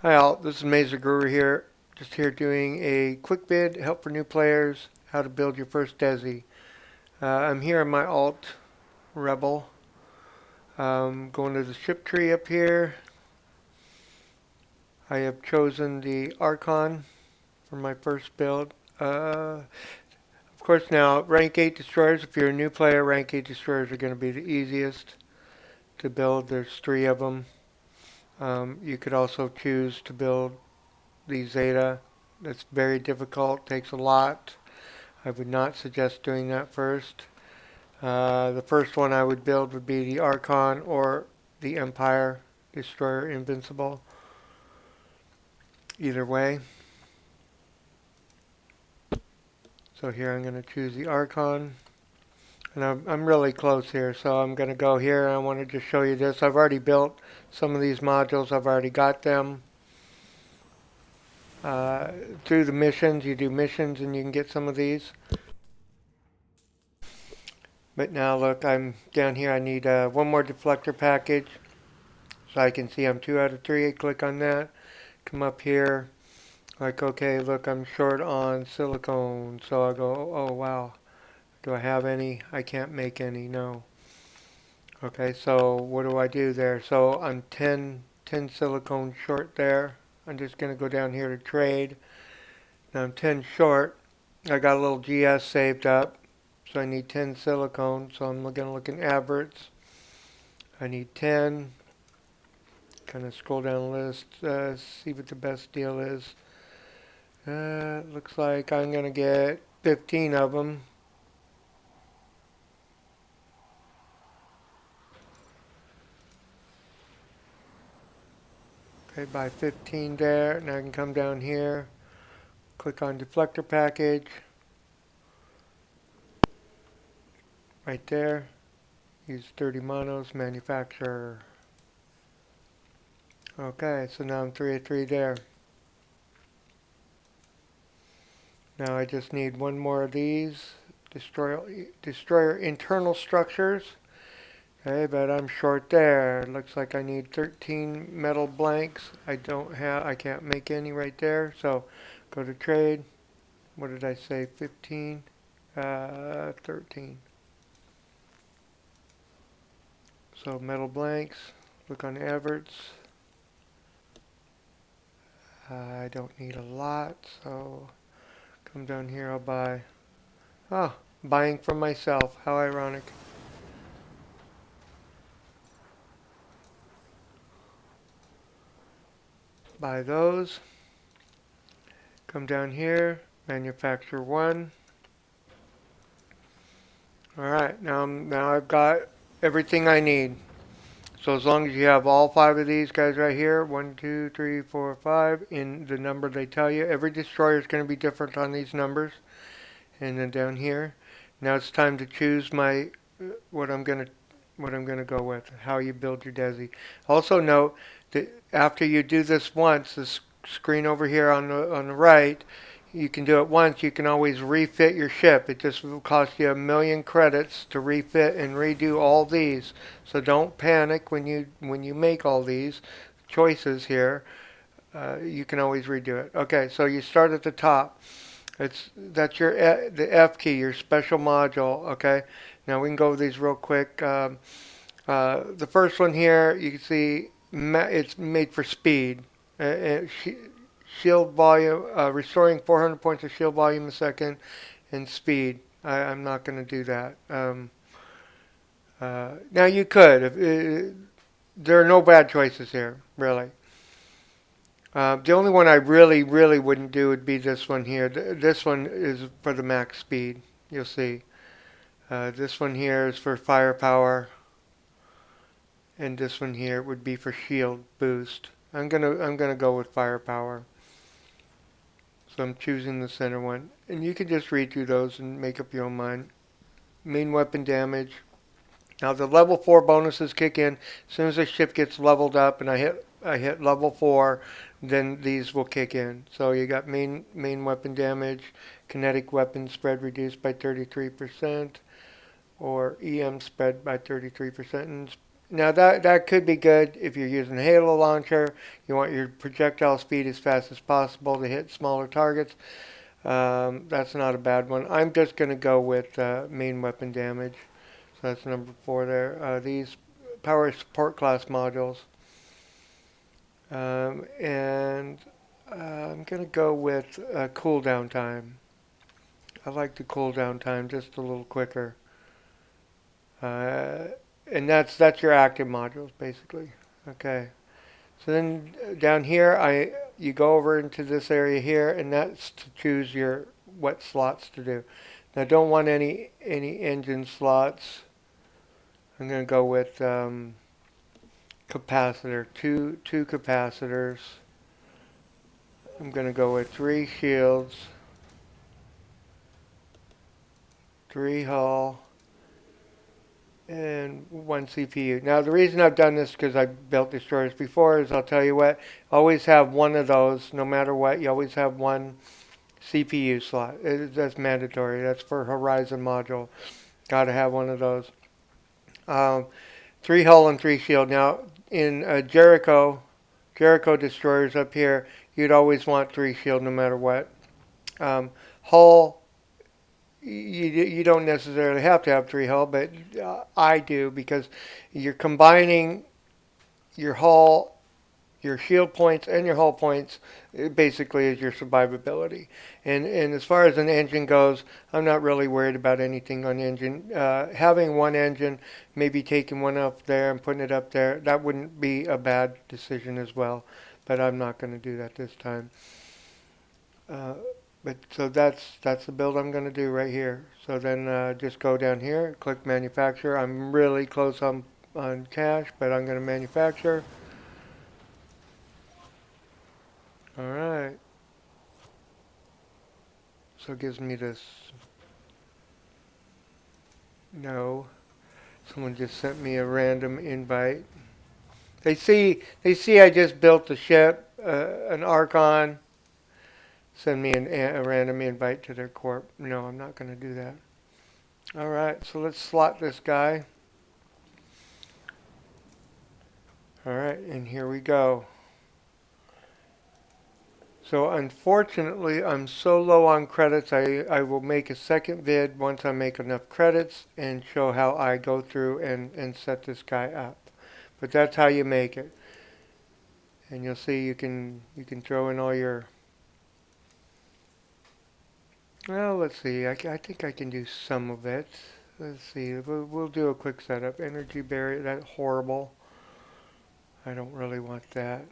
Hi all, this is Mazer Brewer here. Just here doing a quick vid, help for new players, how to build your first Desi. I'm here on my alt Rebel. Going to the ship tree up here. I have chosen the Archon for my first build. Of course now, rank 8 destroyers, if you're a new player, rank 8 destroyers are going to be the easiest to build. There's 3 of them. You could also choose to build the Zeta. That's very difficult, takes a lot. I would not suggest doing that first. The first one I would build would be the Archon or the Empire Destroyer Invincible. Either way. So here I'm going to choose the Archon. And I'm really close here, so I'm going to go here. I want to just show you this. I've already built some of these modules. I've already got them. Through the missions, you do missions and you can get some of these. But now look, I'm down here. I need one more deflector package. So I can see I'm 2 out of 3. I click on that. Come up here. Like, okay, look, I'm short on silicone. So I go, oh, wow. Do I have any? I can't make any, no. Okay, so what do I do there? So I'm 10 silicone short there. I'm just going to go down here to trade. Now I'm 10 short. I got a little GS saved up. So I need 10 silicone. So I'm going to look in Averts. I need 10. Kind of scroll down the list, see what the best deal is. Looks like I'm going to get 15 of them. Okay, buy 15 there. Now I can come down here, click on deflector package. Right there. Use 30 monos, manufacturer. Okay, so now I'm 3 of 3 there. Now I just need one more of these. Destroyer internal structures. Okay, but I'm short there. Looks like I need 13 metal blanks. I can't make any right there. So go to trade. What did I say? 15? 13. So metal blanks. Look on Everts. I don't need a lot, so come down here. I'll buy. Oh, buying from myself. How ironic. Buy those. Come down here. Manufacture one. Alright, now I've got everything I need. So as long as you have all 5 of these guys right here, 1, 2, 3, 4, 5, in the number they tell you. Every destroyer is going to be different on these numbers. And then down here, now it's time to choose my what I'm gonna go with. How you build your Desi. Also note that after you do this once, this screen over here on the right, you can do it once. You can always refit your ship. It just will cost you 1,000,000 credits to refit and redo all these. So don't panic when you make all these choices here. You can always redo it. Okay, so you start at the top. That's the F key, your special module. Okay, now we can go over these real quick. The first one here, you can see it's made for speed. Shield volume, restoring 400 points of shield volume a second, and speed. I'm not going to do that. Now you could. There are no bad choices here, really. The only one I really wouldn't do would be this one here. This one is for the max speed. You'll see. This one here is for firepower, and this one here would be for shield boost. I'm gonna go with firepower. So I'm choosing the center one, and you can just read through those and make up your own mind. Main weapon damage. Now the level 4 bonuses kick in as soon as the ship gets leveled up, and I hit level 4, then these will kick in. So you got main weapon damage, kinetic weapon spread reduced by 33%, or EM spread by 33%, and Now that could be good if you're using a Halo launcher. You want your projectile speed as fast as possible to hit smaller targets. That's not a bad one. I'm just going to go with main weapon damage. So that's number 4 there. These power support class modules. And I'm going to go with cooldown time. I like the cooldown time just a little quicker. Uh, and that's your active modules basically. Okay. So then down here, you go over into this area here, and that's to choose your what slots to do. Now, don't want any engine slots. I'm going to go with capacitor, two capacitors. I'm going to go with 3 shields, 3 hull, and 1 CPU. Now, the reason I've done this because I've built destroyers before is I'll tell you what, always have one of those, no matter what. You always have one CPU slot. That's mandatory. That's for Horizon module. Got to have one of those. Um, 3 hull and 3 shield. Now, in Jericho destroyers up here, you'd always want 3 shield no matter what. Hull, you don't necessarily have to have 3 hull, but I do because you're combining your hull, your shield points, and your hull points basically is your survivability. And as far as an engine goes, I'm not really worried about anything on engine. Having one engine, maybe taking one up there and putting it up there, that wouldn't be a bad decision as well. But I'm not going to do that this time. Uh, but so that's the build I'm going to do right here. So then just go down here, click manufacture. I'm really close on cash, but I'm going to manufacture. All right. So it gives me this. No. Someone just sent me a random invite. They see I just built a ship, an Archon. Send me a random invite to their corp. No, I'm not going to do that. All right, so let's slot this guy. All right, and here we go. So unfortunately, I'm so low on credits, I will make a second vid once I make enough credits and show how I go through and set this guy up. But that's how you make it. And you'll see you can throw in all your. Well, let's see. I think I can do some of it. Let's see. We'll do a quick setup. Energy barrier. That's horrible. I don't really want that.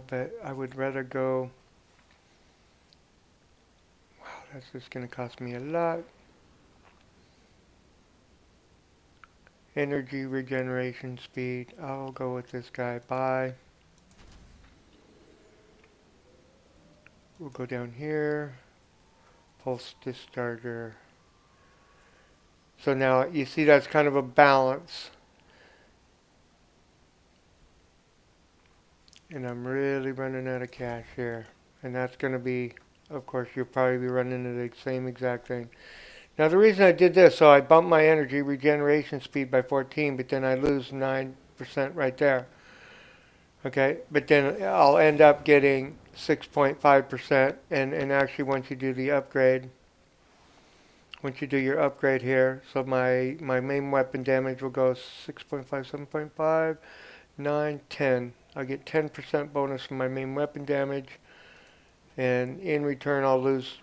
But I would rather go. Wow, that's just going to cost me a lot. Energy regeneration speed. I'll go with this guy. Buy. We'll go down here. Pulse discharger. So now you see that's kind of a balance. And I'm really running out of cash here. And that's going to be, of course, you'll probably be running into the same exact thing. Now the reason I did this, so I bumped my energy regeneration speed by 14, but then I lose 9% right there. Okay, but then I'll end up getting 6.5%, and actually once you do the upgrade, once you do your upgrade here, so my main weapon damage will go 6.5, 7.5, 9, 10. I'll get 10% bonus from my main weapon damage, and in return I'll lose,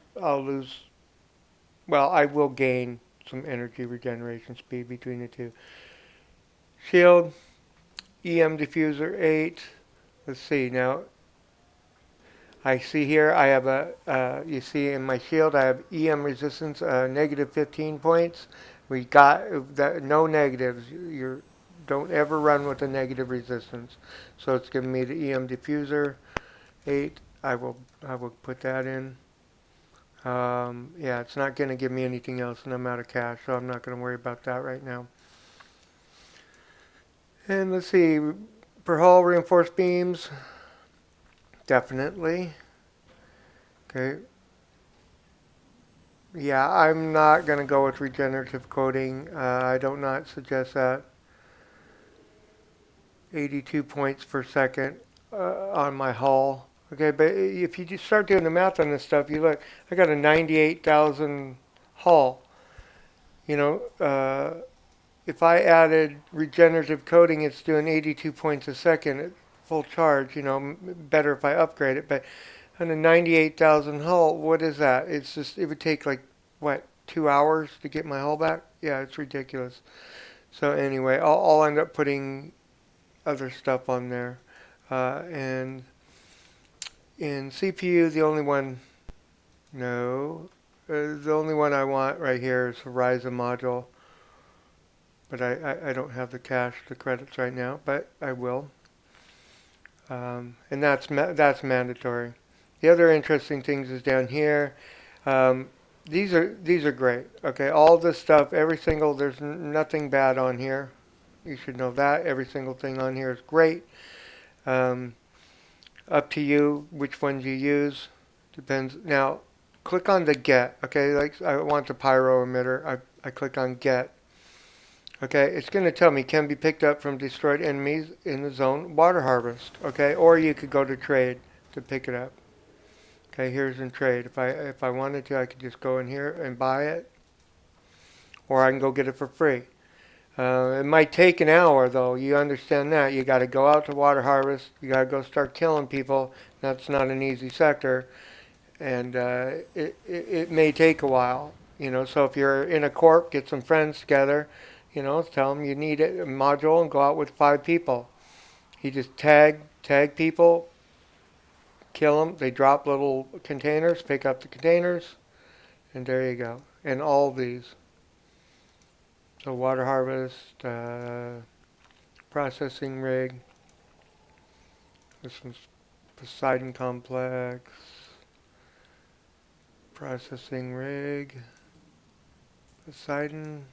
well, I will gain some energy regeneration speed between the two. Shield, EM diffuser 8. Let's see now. I see here I have you see in my shield I have EM resistance negative 15 points. We got that, no negatives. You don't ever run with a negative resistance. So it's giving me the EM diffuser 8. I will put that in. Yeah, it's not going to give me anything else, and I'm out of cash, so I'm not going to worry about that right now. And let's see, per hull reinforced beams, definitely. Okay. Yeah, I'm not going to go with regenerative coating. I do not suggest that. 82 points per second on my hull. Okay, but if you just start doing the math on this stuff, you look, I got a 98,000 hull. You know, if I added regenerative coating, it's doing 82 points a second at full charge. You know, better if I upgrade it. But on a 98,000 hull, what is that? It's just, it would take like, what, 2 hours to get my hull back? Yeah, it's ridiculous. So anyway, I'll end up putting other stuff on there. And in CPU, the only one, no, the only one I want right here is Horizon module. But I don't have the cash, the credits right now, but I will. And that's mandatory. The other interesting things is down here. Um, these are great. Okay, all this stuff, every single, there's nothing bad on here. You should know that. Every single thing on here is great. Um, Up to you which ones you use. Depends. Now, click on the get. Okay, like I want the pyro emitter. I click on get. Okay, it's going to tell me can be picked up from destroyed enemies in the zone water harvest. Okay, or you could go to trade to pick it up. Okay, here's in trade. If I wanted to, I could just go in here and buy it, or I can go get it for free. It might take an hour though. You understand that? You got to go out to water harvest. You got to go start killing people. That's not an easy sector, and it may take a while. You know, so if you're in a corp, get some friends together. You know, tell them you need a module and go out with 5 people. You just tag people, kill them. They drop little containers, pick up the containers, and there you go. And all these. So water harvest, processing rig. This one's Poseidon complex, processing rig, Poseidon,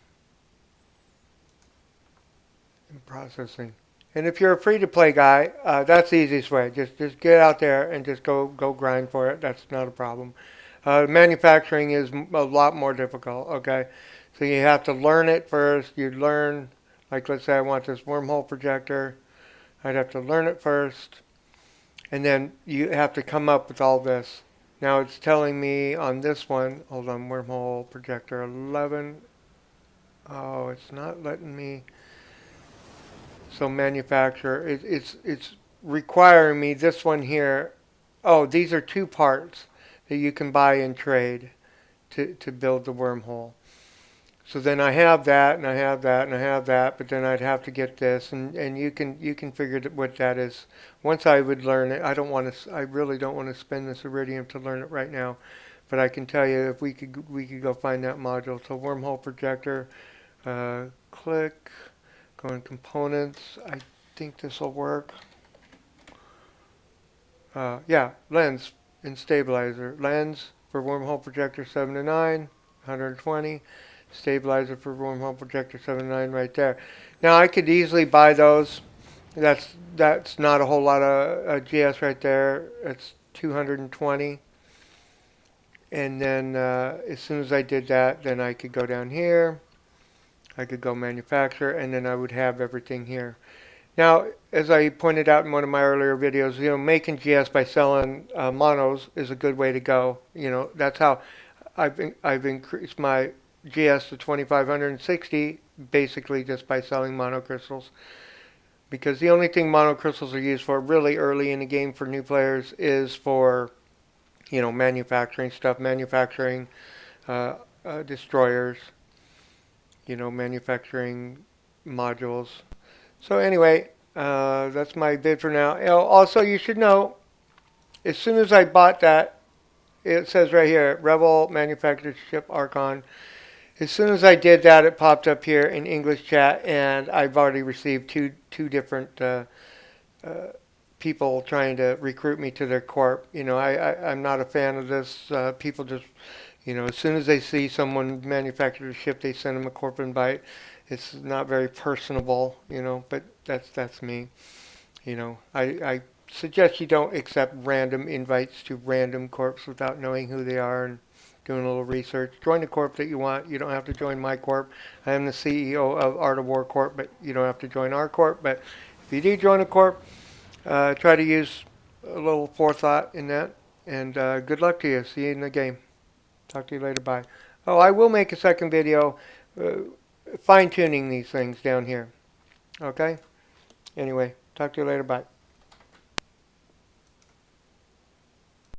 and processing. And if you're a free-to-play guy, that's the easiest way. Just get out there and just go grind for it. That's not a problem. Manufacturing is a lot more difficult. Okay, so you have to learn it first. You learn, like let's say I want this wormhole projector. I'd have to learn it first, and then you have to come up with all this. Now it's telling me on this one. Hold on, wormhole projector 11. Oh, it's not letting me. So manufacturer, it's requiring me this one here. Oh, these are 2 parts that you can buy and trade to build the wormhole. So then I have that, and I have that, and I have that, but then I'd have to get this, and you can figure what that is. Once I would learn it, I really don't want to spend this iridium to learn it right now, but I can tell you if we could go find that module. So wormhole projector, click. Go in components. I think this will work. Yeah, lens and stabilizer. Lens for wormhole projector 7 to 9, 120. Stabilizer for wormhole projector 7 to 9 right there. Now I could easily buy those. That's not a whole lot of GS right there. It's 220. And then as soon as I did that, then I could go down here. I could go manufacture, and then I would have everything here. Now, as I pointed out in one of my earlier videos, making GS by selling monos is a good way to go. That's how I've increased my GS to 2,560 basically just by selling monocrystals. Because the only thing monocrystals are used for really early in the game for new players is for, manufacturing stuff, manufacturing destroyers, manufacturing modules. So anyway, that's my bid for now. Also, you should know, as soon as I bought that, it says right here, Rebel Manufactured Ship Archon. As soon as I did that, it popped up here in English chat, and I've already received two different people trying to recruit me to their corp. I'm not a fan of this. People just, as soon as they see someone manufacture a ship, they send them a corp invite. It's not very personable, but that's me. I suggest you don't accept random invites to random corps without knowing who they are and doing a little research. Join the corp that you want. You don't have to join my corp. I am the CEO of Art of War Corp, but you don't have to join our corp. But if you do join a corp, try to use a little forethought in that. And good luck to you. See you in the game. Talk to you later. Bye. Oh, I will make a second video fine-tuning these things down here. Okay? Anyway, talk to you later. Bye.